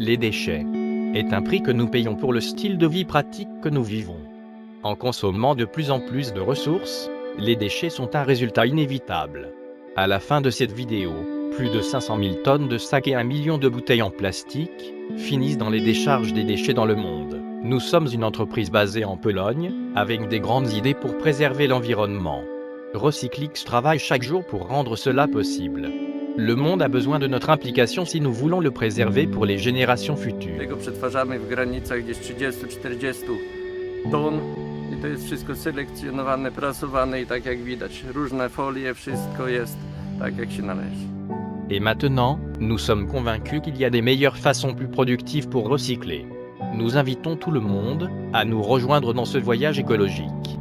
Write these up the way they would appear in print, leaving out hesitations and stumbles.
Les déchets est un prix que nous payons pour le style de vie pratique que nous vivons. En consommant de plus en plus de ressources, les déchets sont un résultat inévitable. À la fin de cette vidéo, plus de 500 000 tonnes de sacs et 1 million de bouteilles en plastique finissent dans les décharges des déchets dans le monde. Nous sommes une entreprise basée en Pologne, avec des grandes idées pour préserver l'environnement. Recyclix travaille chaque jour pour rendre cela possible. Le monde a besoin de notre implication si nous voulons le préserver pour les générations futures. Tego przetwarzamy w granicach gdzieś 30-40 ton i to jest wszystko selekcjonowane, prasowane i tak jak widać, różne folie, wszystko jest tak jak się należy. Et maintenant, nous sommes convaincus qu'il y a des meilleures façons plus productives pour recycler. Nous invitons tout le monde à nous rejoindre dans ce voyage écologique.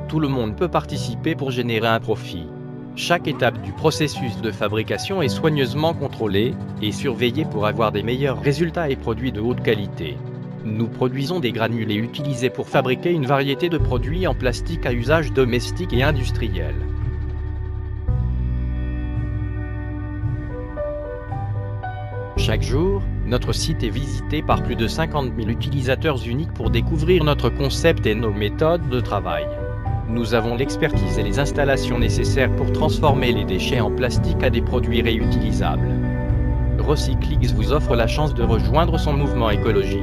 Tout le monde peut participer pour générer un profit. Chaque étape du processus de fabrication est soigneusement contrôlée et surveillée pour avoir des meilleurs résultats et produits de haute qualité. Nous produisons des granulés utilisés pour fabriquer une variété de produits en plastique à usage domestique et industriel. Chaque jour, notre site est visité par plus de 50 000 utilisateurs uniques pour découvrir notre concept et nos méthodes de travail. Nous avons l'expertise et les installations nécessaires pour transformer les déchets en plastique à des produits réutilisables. Recyclix vous offre la chance de rejoindre son mouvement écologique.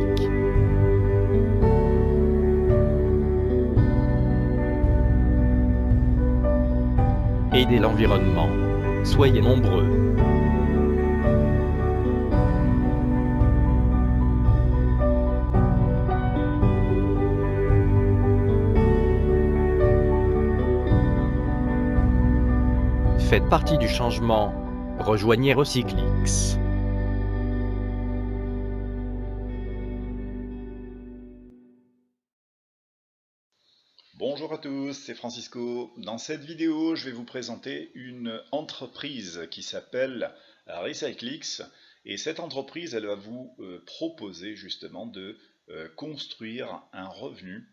Aidez l'environnement. Soyez nombreux. Faites partie du changement. Rejoignez Recyclix. Bonjour à tous, c'est Francisco. Dans cette vidéo, je vais vous présenter une entreprise qui s'appelle Recyclix. Et cette entreprise, elle va vous proposer justement de construire un revenu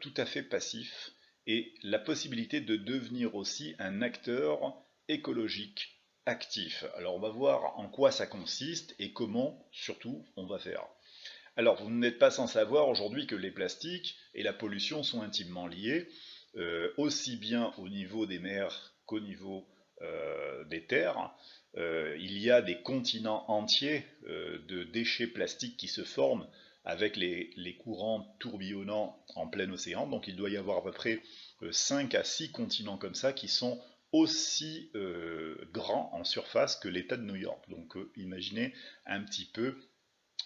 tout à fait passif et la possibilité de devenir aussi un acteur écologique actif. Alors on va voir en quoi ça consiste et comment surtout on va faire. Alors vous n'êtes pas sans savoir aujourd'hui que les plastiques et la pollution sont intimement liés, aussi bien au niveau des mers qu'au niveau des terres. Il y a des continents entiers de déchets plastiques qui se forment avec les courants tourbillonnants en plein océan. Donc il doit y avoir à peu près 5 à 6 continents comme ça qui sont aussi grands en surface que l'État de New York. Donc imaginez un petit peu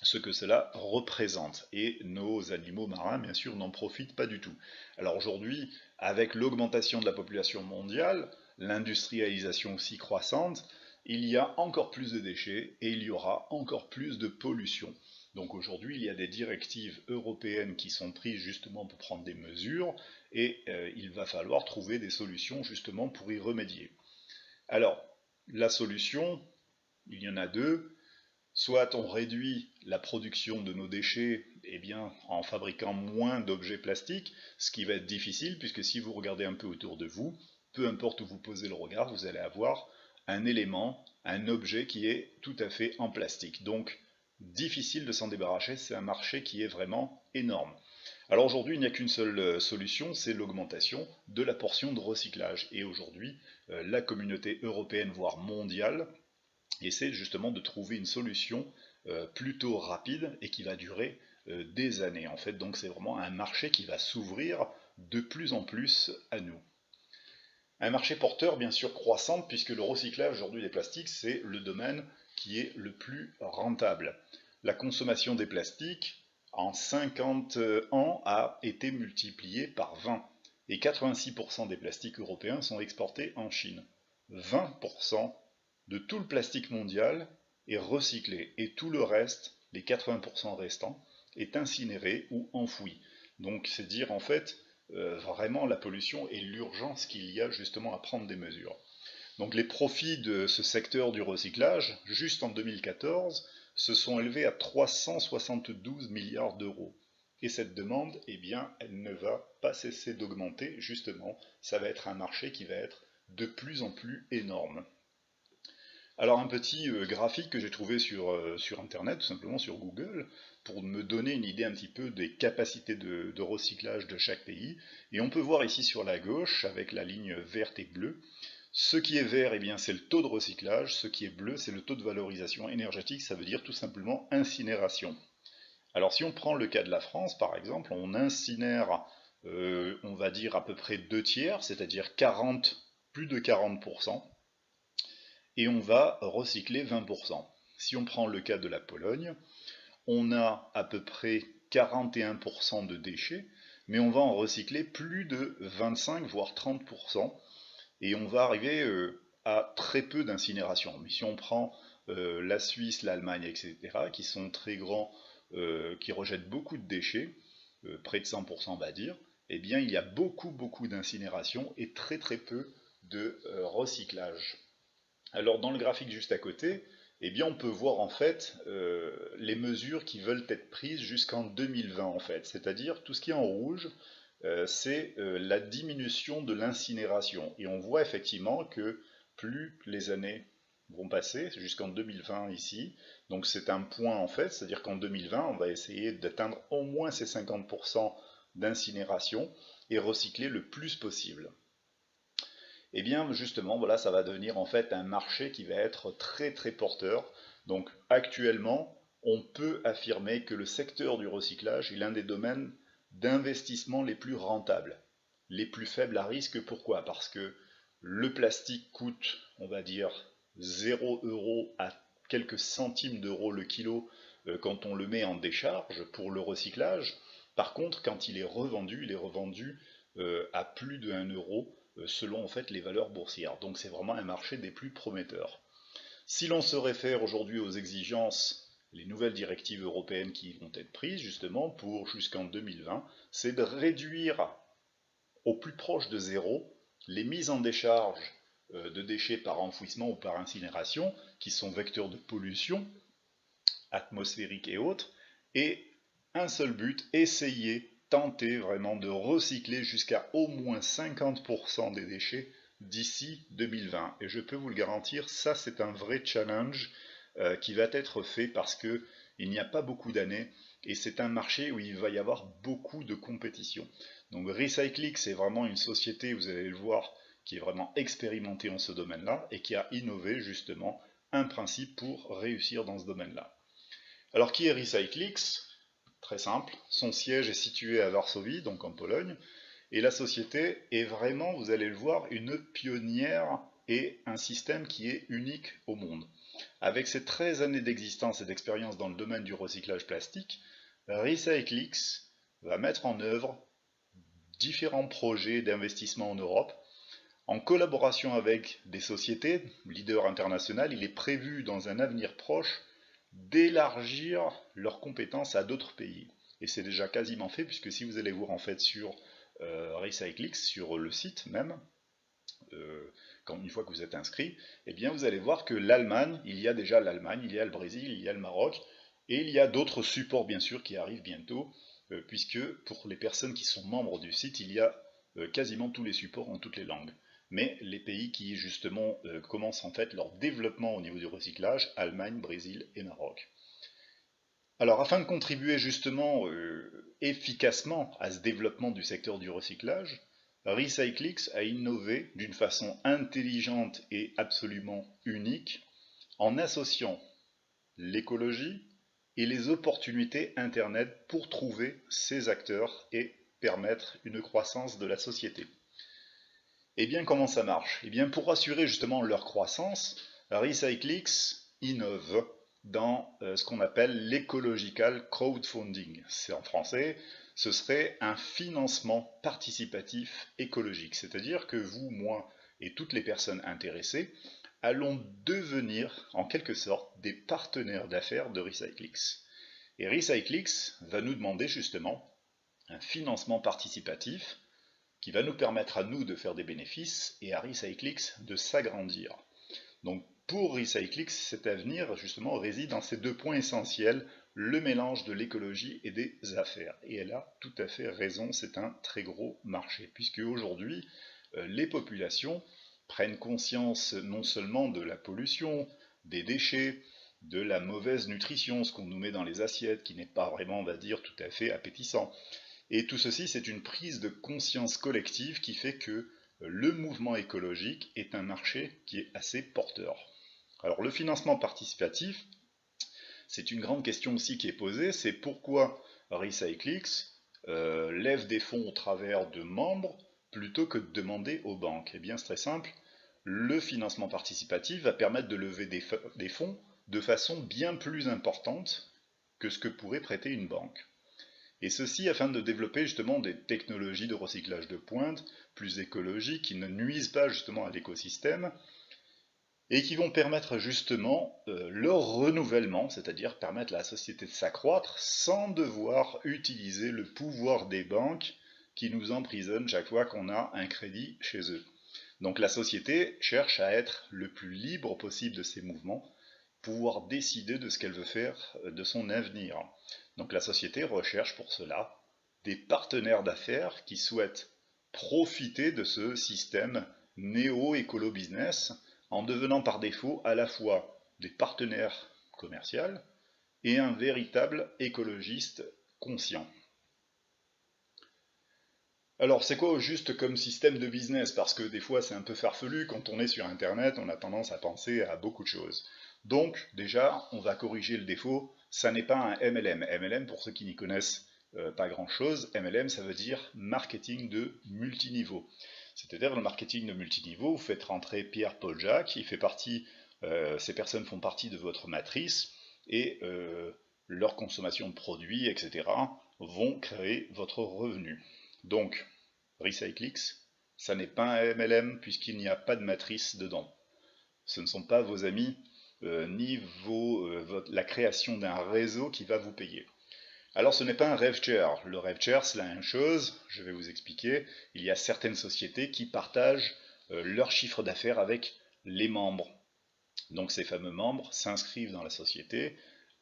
ce que cela représente. Et nos animaux marins, bien sûr, n'en profitent pas du tout. Alors aujourd'hui, avec l'augmentation de la population mondiale, l'industrialisation aussi croissante, il y a encore plus de déchets et il y aura encore plus de pollution. Donc aujourd'hui, il y a des directives européennes qui sont prises justement pour prendre des mesures et il va falloir trouver des solutions justement pour y remédier. Alors, la solution, il y en a deux. Soit on réduit la production de nos déchets en fabriquant moins d'objets plastiques, ce qui va être difficile puisque si vous regardez un peu autour de vous, peu importe où vous posez le regard, vous allez avoir un élément, un objet qui est tout à fait en plastique. Donc difficile de s'en débarrasser, c'est un marché qui est vraiment énorme. Alors aujourd'hui, il n'y a qu'une seule solution, c'est l'augmentation de la portion de recyclage. Et aujourd'hui, la communauté européenne, voire mondiale, essaie justement de trouver une solution plutôt rapide et qui va durer des années en fait. Donc c'est vraiment un marché qui va s'ouvrir de plus en plus à nous. Un marché porteur bien sûr croissant puisque le recyclage aujourd'hui des plastiques c'est le domaine qui est le plus rentable. La consommation des plastiques en 50 ans a été multipliée par 20 et 86% des plastiques européens sont exportés en Chine. 20% de tout le plastique mondial est recyclé et tout le reste, les 80% restants, est incinéré ou enfoui. Donc c'est dire en fait vraiment la pollution et l'urgence qu'il y a justement à prendre des mesures. Donc les profits de ce secteur du recyclage, juste en 2014, se sont élevés à 372 milliards d'euros. Et cette demande, eh bien, elle ne va pas cesser d'augmenter, justement, ça va être un marché qui va être de plus en plus énorme. Alors un petit graphique que j'ai trouvé sur Internet, tout simplement sur Google, pour me donner une idée un petit peu des capacités de recyclage de chaque pays. Et on peut voir ici sur la gauche, avec la ligne verte et bleue, ce qui est vert, eh bien, c'est le taux de recyclage, ce qui est bleu, c'est le taux de valorisation énergétique, ça veut dire tout simplement incinération. Alors si on prend le cas de la France, par exemple, on incinère, on va dire à peu près 2 tiers, c'est-à-dire 40, plus de 40%, et on va recycler 20%. Si on prend le cas de la Pologne, on a à peu près 41% de déchets, mais on va en recycler plus de 25 voire 30%, et on va arriver à très peu d'incinération. Mais si on prend la Suisse, l'Allemagne, etc., qui sont très grands, qui rejettent beaucoup de déchets, près de 100% on va dire, eh bien il y a beaucoup d'incinération et très peu de recyclage. Alors dans le graphique juste à côté, eh bien on peut voir en fait les mesures qui veulent être prises jusqu'en 2020 en fait, c'est-à-dire tout ce qui est en rouge, c'est la diminution de l'incinération. Et on voit effectivement que plus les années vont passer, jusqu'en 2020 ici, donc c'est un point en fait, c'est-à-dire qu'en 2020 on va essayer d'atteindre au moins ces 50% d'incinération et recycler le plus possible. Et bien justement, voilà, ça va devenir en fait un marché qui va être très porteur. Donc actuellement, on peut affirmer que le secteur du recyclage est l'un des domaines d'investissement les plus rentables, les plus faibles à risque. Pourquoi? Parce que le plastique coûte, on va dire, 0 € à quelques centimes d'euros le kilo quand on le met en décharge pour le recyclage. Par contre, quand il est revendu à plus de 1 euro selon en fait les valeurs boursières. Donc c'est vraiment un marché des plus prometteurs. Si l'on se réfère aujourd'hui aux exigences, les nouvelles directives européennes qui vont être prises justement pour jusqu'en 2020, c'est de réduire au plus proche de zéro les mises en décharge de déchets par enfouissement ou par incinération, qui sont vecteurs de pollution atmosphérique et autres, et un seul but, tenter vraiment de recycler jusqu'à au moins 50% des déchets d'ici 2020. Et je peux vous le garantir, ça c'est un vrai challenge qui va être fait parce que il n'y a pas beaucoup d'années et c'est un marché où il va y avoir beaucoup de compétition. Donc Recyclix, c'est vraiment une société, vous allez le voir, qui est vraiment expérimentée en ce domaine-là et qui a innové justement un principe pour réussir dans ce domaine-là. Alors qui est Recyclix? Très simple, son siège est situé à Varsovie, donc en Pologne, et la société est vraiment, vous allez le voir, une pionnière et un système qui est unique au monde. Avec ses 13 années d'existence et d'expérience dans le domaine du recyclage plastique, Recyclix va mettre en œuvre différents projets d'investissement en Europe. En collaboration avec des sociétés, leaders internationaux, il est prévu dans un avenir proche d'élargir leurs compétences à d'autres pays. Et c'est déjà quasiment fait, puisque si vous allez voir en fait sur Recyclix, sur le site même, une fois que vous êtes inscrit, eh bien vous allez voir que l'Allemagne, il y a déjà l'Allemagne, il y a le Brésil, il y a le Maroc, et il y a d'autres supports bien sûr qui arrivent bientôt, puisque pour les personnes qui sont membres du site, il y a quasiment tous les supports en toutes les langues. Mais les pays qui justement commencent en fait leur développement au niveau du recyclage, Allemagne, Brésil et Maroc. Alors afin de contribuer justement efficacement à ce développement du secteur du recyclage, Recyclix a innové d'une façon intelligente et absolument unique en associant l'écologie et les opportunités Internet pour trouver ces acteurs et permettre une croissance de la société. Et bien comment ça marche? Et bien pour assurer justement leur croissance, Recyclix innove dans ce qu'on appelle l'ecological crowdfunding. C'est en français, ce serait un financement participatif écologique. C'est-à-dire que vous, moi et toutes les personnes intéressées allons devenir en quelque sorte des partenaires d'affaires de Recyclix. Et Recyclix va nous demander justement un financement participatif qui va nous permettre à nous de faire des bénéfices et à Recyclix de s'agrandir. Donc pour Recyclix, cet avenir justement réside dans ces deux points essentiels, le mélange de l'écologie et des affaires. Et elle a tout à fait raison, c'est un très gros marché, puisque aujourd'hui, les populations prennent conscience non seulement de la pollution, des déchets, de la mauvaise nutrition, ce qu'on nous met dans les assiettes, qui n'est pas vraiment, on va dire, tout à fait appétissant. Et tout ceci, c'est une prise de conscience collective qui fait que le mouvement écologique est un marché qui est assez porteur. Alors le financement participatif, c'est une grande question aussi qui est posée, c'est pourquoi Recyclix lève des fonds au travers de membres plutôt que de demander aux banques. Eh bien c'est très simple, le financement participatif va permettre de lever des fonds de façon bien plus importante que ce que pourrait prêter une banque. Et ceci afin de développer justement des technologies de recyclage de pointe plus écologiques qui ne nuisent pas justement à l'écosystème et qui vont permettre justement leur renouvellement, c'est-à-dire permettre à la société de s'accroître sans devoir utiliser le pouvoir des banques qui nous emprisonnent chaque fois qu'on a un crédit chez eux. Donc la société cherche à être le plus libre possible de ses mouvements, pouvoir décider de ce qu'elle veut faire de son avenir. Donc la société recherche pour cela des partenaires d'affaires qui souhaitent profiter de ce système néo-écolo-business en devenant par défaut à la fois des partenaires commerciaux et un véritable écologiste conscient. Alors c'est quoi au juste comme système de business? Parce que des fois c'est un peu farfelu, quand on est sur internet on a tendance à penser à beaucoup de choses. Donc déjà on va corriger le défaut, ça n'est pas un MLM. MLM pour ceux qui n'y connaissent pas grand chose, MLM ça veut dire marketing de multiniveau. C'est-à-dire le marketing de multiniveau, vous faites rentrer Pierre, Paul, Jacques, ces personnes font partie de votre matrice et leur consommation de produits, etc. vont créer votre revenu. Donc, Recyclix, ça n'est pas un MLM puisqu'il n'y a pas de matrice dedans. Ce ne sont pas vos amis ni la création d'un réseau qui va vous payer. Alors ce n'est pas un rev share. Le rev share c'est la même chose, je vais vous expliquer. Il y a certaines sociétés qui partagent leur chiffre d'affaires avec les membres. Donc ces fameux membres s'inscrivent dans la société,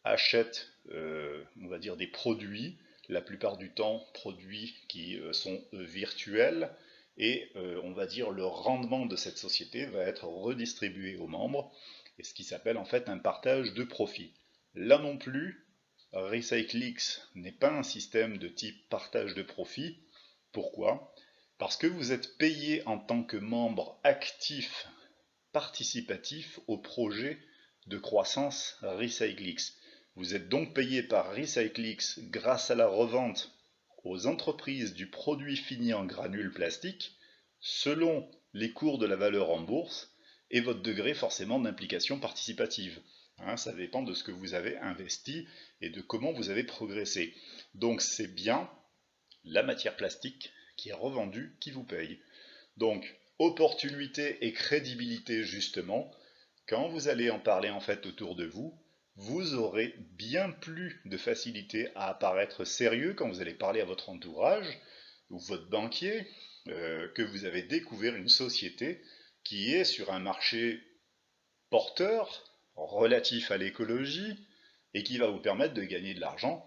achètent, on va dire, des produits, la plupart du temps produits qui sont virtuels, et on va dire le rendement de cette société va être redistribué aux membres, et ce qui s'appelle en fait un partage de profit. Là non plus, Recyclix n'est pas un système de type partage de profit. Pourquoi? Parce que vous êtes payé en tant que membre actif participatif au projet de croissance Recyclix. Vous êtes donc payé par Recyclix grâce à la revente aux entreprises du produit fini en granules plastiques selon les cours de la valeur en bourse et votre degré forcément d'implication participative. Ça dépend de ce que vous avez investi et de comment vous avez progressé. Donc c'est bien la matière plastique qui est revendue qui vous paye. Donc opportunité et crédibilité justement, quand vous allez en parler en fait autour de vous, vous aurez bien plus de facilité à apparaître sérieux quand vous allez parler à votre entourage ou votre banquier, que vous avez découvert une société qui est sur un marché porteur, relatif à l'écologie, et qui va vous permettre de gagner de l'argent,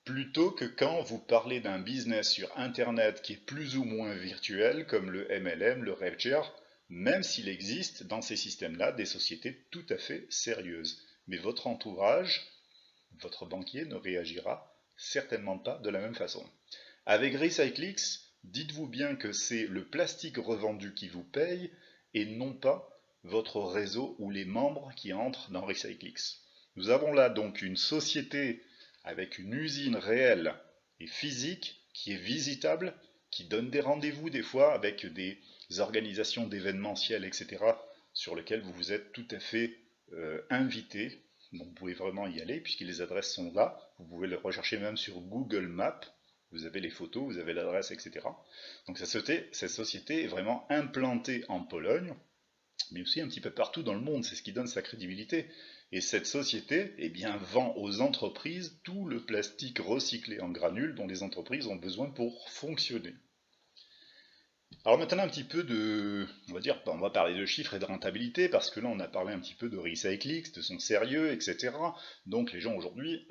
plutôt que quand vous parlez d'un business sur Internet qui est plus ou moins virtuel, comme le MLM, le RevShare, même s'il existe dans ces systèmes-là des sociétés tout à fait sérieuses. Mais votre entourage, votre banquier ne réagira certainement pas de la même façon. Avec Recyclix, dites-vous bien que c'est le plastique revendu qui vous paye et non pas votre réseau ou les membres qui entrent dans Recyclix. Nous avons là donc une société avec une usine réelle et physique qui est visitable, qui donne des rendez-vous des fois avec des organisations d'événementiels, etc., sur lesquels vous vous êtes tout à fait invité. Donc vous pouvez vraiment y aller puisque les adresses sont là. Vous pouvez les rechercher même sur Google Maps. Vous avez les photos, vous avez l'adresse, etc. Donc cette société est vraiment implantée en Pologne, mais aussi un petit peu partout dans le monde. C'est ce qui donne sa crédibilité. Et cette société vend aux entreprises tout le plastique recyclé en granules dont les entreprises ont besoin pour fonctionner. Alors maintenant un petit peu on va parler de chiffres et de rentabilité, parce que là on a parlé un petit peu de Recyclix, de son sérieux, etc. Donc les gens aujourd'hui,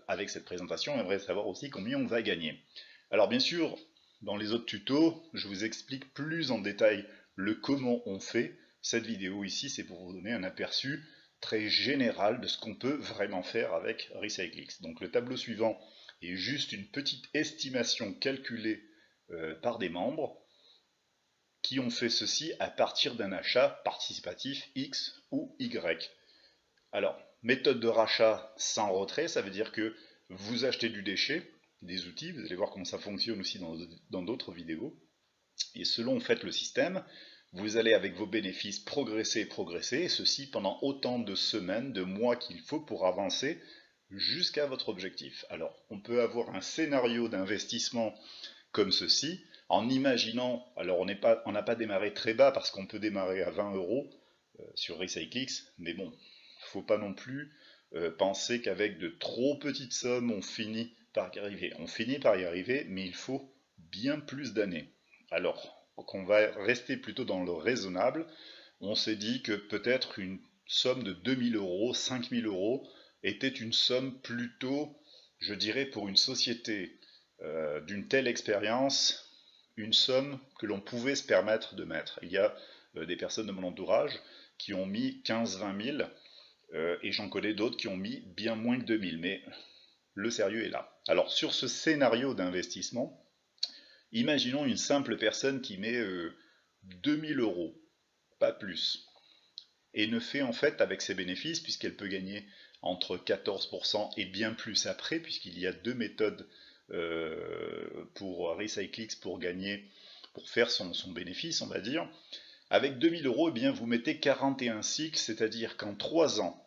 avec cette présentation, aimeraient savoir aussi combien on va gagner. Alors bien sûr, dans les autres tutos, je vous explique plus en détail le comment on fait. Cette vidéo ici, c'est pour vous donner un aperçu très général de ce qu'on peut vraiment faire avec Recyclix. Donc le tableau suivant est juste une petite estimation calculée par des membres qui ont fait ceci à partir d'un achat participatif X ou Y. Alors, méthode de rachat sans retrait, ça veut dire que vous achetez du déchet, des outils, vous allez voir comment ça fonctionne aussi dans d'autres vidéos, et selon en fait le système, vous allez avec vos bénéfices progresser, et ceci pendant autant de semaines, de mois qu'il faut pour avancer jusqu'à votre objectif. Alors, on peut avoir un scénario d'investissement comme ceci, en imaginant, alors on n'a pas démarré très bas parce qu'on peut démarrer à 20 € sur Recyclix, mais bon, faut pas non plus penser qu'avec de trop petites sommes on finit par y arriver. On finit par y arriver, mais il faut bien plus d'années. Alors, on va rester plutôt dans le raisonnable. On s'est dit que peut-être une somme de 2000 €, 5000 € était une somme plutôt, je dirais, pour une société d'une telle expérience, une somme que l'on pouvait se permettre de mettre. Il y a des personnes de mon entourage qui ont mis 15-20 000 et j'en connais d'autres qui ont mis bien moins que 2000, mais le sérieux est là. Alors sur ce scénario d'investissement, imaginons une simple personne qui met 2000 €, pas plus, et ne fait en fait avec ses bénéfices, puisqu'elle peut gagner entre 14% et bien plus après, puisqu'il y a deux méthodes pour Recyclix pour gagner, pour faire son bénéfice, on va dire. Avec 2000 €, eh bien, vous mettez 41 cycles, c'est-à-dire qu'en 3 ans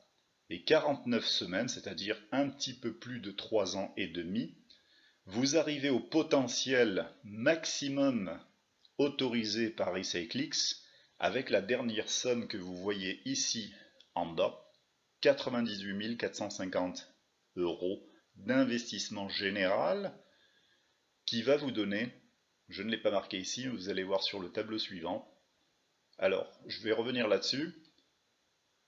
et 49 semaines, c'est-à-dire un petit peu plus de 3 ans et demi, vous arrivez au potentiel maximum autorisé par Recyclix avec la dernière somme que vous voyez ici en bas, 98 450 € d'investissement général qui va vous donner, je ne l'ai pas marqué ici, vous allez voir sur le tableau suivant. Alors, je vais revenir là-dessus.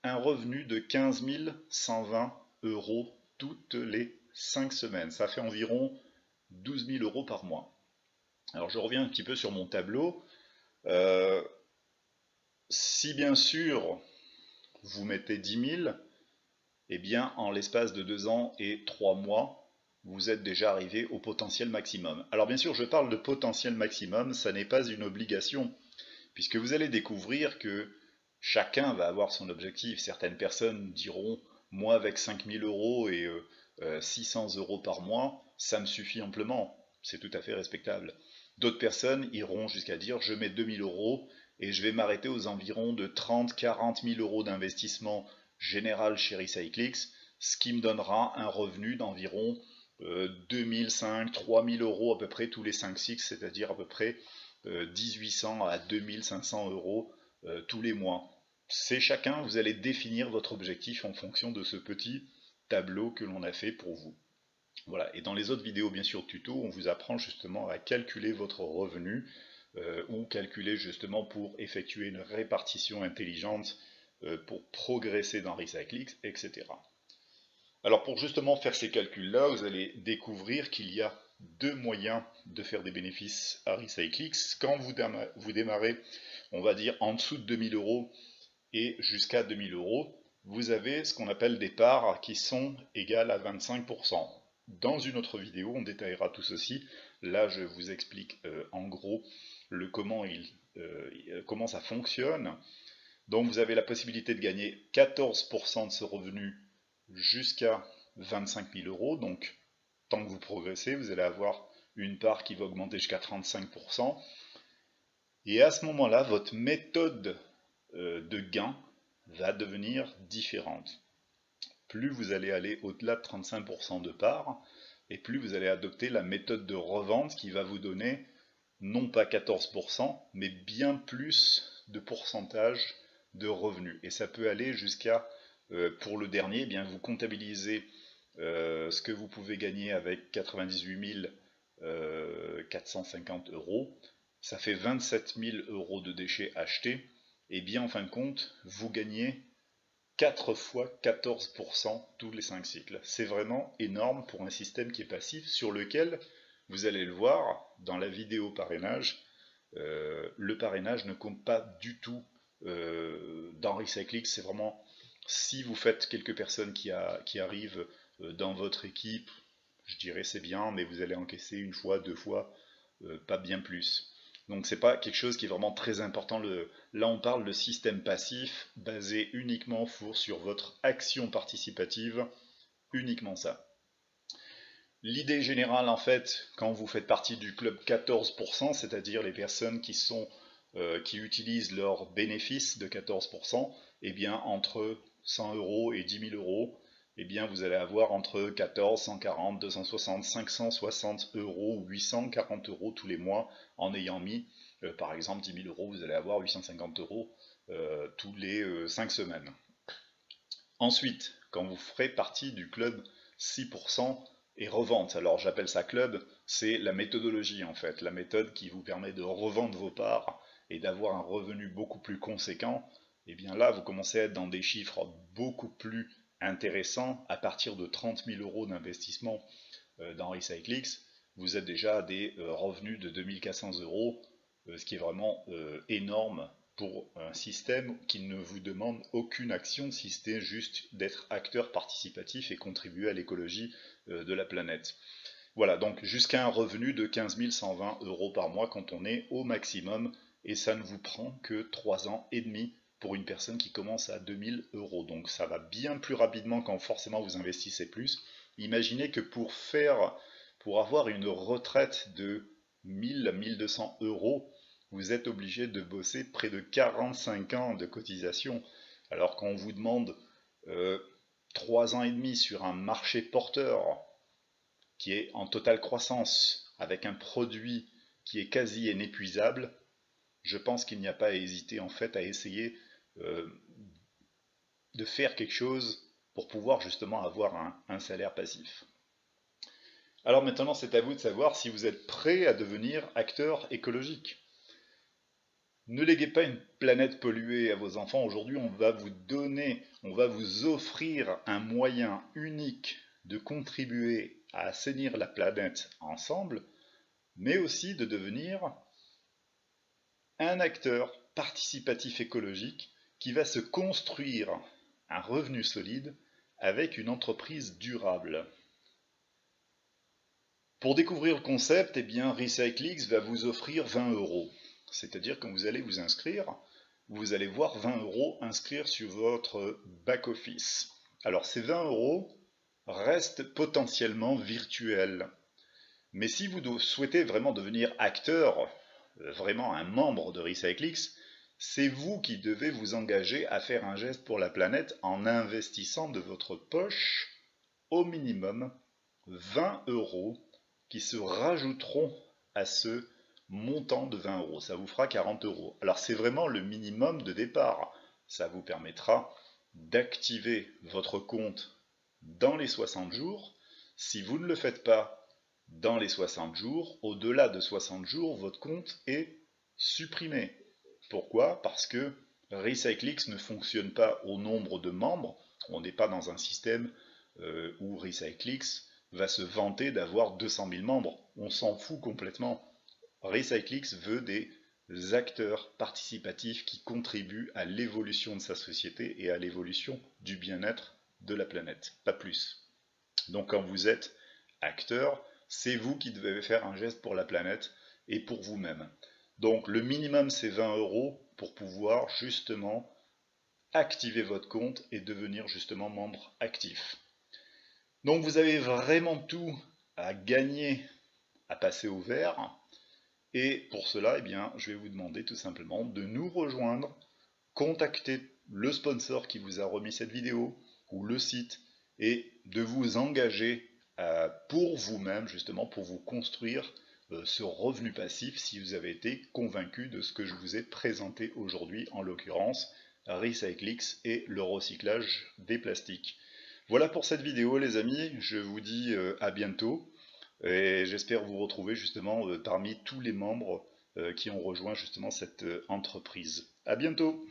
Un revenu de 15 120 € toutes les 5 semaines. Ça fait environ 12 000 € par mois. Alors, je reviens un petit peu sur mon tableau. Si bien sûr, vous mettez 10 000, eh bien, en l'espace de 2 ans et 3 mois, vous êtes déjà arrivé au potentiel maximum. Alors, bien sûr, je parle de potentiel maximum, ça n'est pas une obligation, puisque vous allez découvrir que chacun va avoir son objectif. Certaines personnes diront, moi avec 5000 € et 600 € par mois, ça me suffit amplement. C'est tout à fait respectable. D'autres personnes iront jusqu'à dire, je mets 2000 € et je vais m'arrêter aux environs de 30-40 000 € d'investissement général chez Recyclix, ce qui me donnera un revenu d'environ 2005-3000 € à peu près tous les 5 cycles, c'est-à-dire à peu près 1800 à 2500 € tous les mois. C'est chacun, vous allez définir votre objectif en fonction de ce petit tableau que l'on a fait pour vous. Voilà, et dans les autres vidéos bien sûr tuto, on vous apprend justement à calculer votre revenu ou calculer justement pour effectuer une répartition intelligente pour progresser dans Recyclix, etc. Alors pour justement faire ces calculs-là, vous allez découvrir qu'il y a deux moyens de faire des bénéfices à Recyclix. Quand vous démarrez, on va dire en dessous de 2000 € et jusqu'à 2000 €, vous avez ce qu'on appelle des parts qui sont égales à 25%. Dans une autre vidéo, on détaillera tout ceci. Là, je vous explique en gros comment ça fonctionne. Donc vous avez la possibilité de gagner 14% de ce revenu jusqu'à 25 000 €. Donc tant que vous progressez, vous allez avoir une part qui va augmenter jusqu'à 35%. Et à ce moment-là, votre méthode de gain va devenir différente. Plus vous allez aller au-delà de 35% de part, et plus vous allez adopter la méthode de revente qui va vous donner non pas 14%, mais bien plus de pourcentage de revenus. Et ça peut aller jusqu'à, pour le dernier, eh bien vous comptabilisez ce que vous pouvez gagner avec 98 450 €. Ça fait 27 000 € de déchets achetés. Et bien en fin de compte, vous gagnez 4 fois 14% tous les 5 cycles. C'est vraiment énorme pour un système qui est passif, sur lequel, vous allez le voir dans la vidéo parrainage, le parrainage ne compte pas du tout dans Recyclix, c'est vraiment Si vous faites quelques personnes qui arrivent dans votre équipe, je dirais c'est bien, mais vous allez encaisser une fois, deux fois, pas bien plus. Donc c'est pas quelque chose qui est vraiment très important. Là on parle de système passif basé uniquement sur votre action participative, uniquement ça. L'idée générale en fait, quand vous faites partie du club 14%, c'est-à-dire les personnes qui utilisent leurs bénéfices de 14%, eh bien entre 100 € et 10 000 €, eh bien vous allez avoir entre 14, 140, 260, 560 € ou 840 € tous les mois en ayant mis, par exemple 10 000 €, vous allez avoir 850 € tous les 5 semaines. Ensuite, quand vous ferez partie du club 6% et revente, alors j'appelle ça club, c'est la méthodologie en fait, la méthode qui vous permet de revendre vos parts et d'avoir un revenu beaucoup plus conséquent, et bien là vous commencez à être dans des chiffres beaucoup plus intéressants. À partir de 30 000 € d'investissement dans RecycleX, vous êtes déjà à des revenus de 2400 €, ce qui est vraiment énorme pour un système qui ne vous demande aucune action si c'était juste d'être acteur participatif et contribuer à l'écologie de la planète. Voilà, donc jusqu'à un revenu de 15 120 € par mois quand on est au maximum, et ça ne vous prend que 3 ans et demi pour une personne qui commence à 2000 €. Donc ça va bien plus rapidement quand forcément vous investissez plus. Imaginez que pour avoir une retraite de 1000 à 1200 €, vous êtes obligé de bosser près de 45 ans de cotisation. Alors quand on vous demande 3 ans et demi sur un marché porteur qui est en totale croissance, avec un produit qui est quasi inépuisable, je pense qu'il n'y a pas à hésiter en fait à essayer de faire quelque chose pour pouvoir justement avoir un salaire passif. Alors maintenant c'est à vous de savoir si vous êtes prêt à devenir acteur écologique. Ne léguez pas une planète polluée à vos enfants. Aujourd'hui, on va vous offrir un moyen unique de contribuer à assainir la planète ensemble, mais aussi de devenir un acteur participatif écologique qui va se construire un revenu solide avec une entreprise durable. Pour découvrir le concept, eh bien, RecycleX va vous offrir 20 €. C'est-à-dire quand vous allez vous inscrire, vous allez voir 20 € inscrire sur votre back-office. Alors ces 20 € restent potentiellement virtuels. Mais si vous souhaitez vraiment devenir acteur, vraiment un membre de RecycleX, c'est vous qui devez vous engager à faire un geste pour la planète en investissant de votre poche au minimum 20 € qui se rajouteront à ce montant de 20 €. Ça vous fera 40 €. Alors c'est vraiment le minimum de départ. Ça vous permettra d'activer votre compte dans les 60 jours. Si vous ne le faites pas dans les 60 jours, au-delà de 60 jours, votre compte est supprimé. Pourquoi? Parce que RecycleX ne fonctionne pas au nombre de membres. On n'est pas dans un système où RecycleX va se vanter d'avoir 200 000 membres. On s'en fout complètement. RecycleX veut des acteurs participatifs qui contribuent à l'évolution de sa société et à l'évolution du bien-être de la planète, pas plus. Donc quand vous êtes acteur, c'est vous qui devez faire un geste pour la planète et pour vous-même. Donc le minimum c'est 20 € pour pouvoir justement activer votre compte et devenir justement membre actif. Donc vous avez vraiment tout à gagner à passer au vert. Et pour cela, eh bien, je vais vous demander tout simplement de nous rejoindre, contacter le sponsor qui vous a remis cette vidéo ou le site et de vous engager pour vous-même, justement, pour vous construire ce revenu passif si vous avez été convaincu de ce que je vous ai présenté aujourd'hui, en l'occurrence RecycleX et le recyclage des plastiques. Voilà pour cette vidéo les amis, je vous dis à bientôt. Et j'espère vous retrouver justement parmi tous les membres qui ont rejoint justement cette entreprise. À bientôt!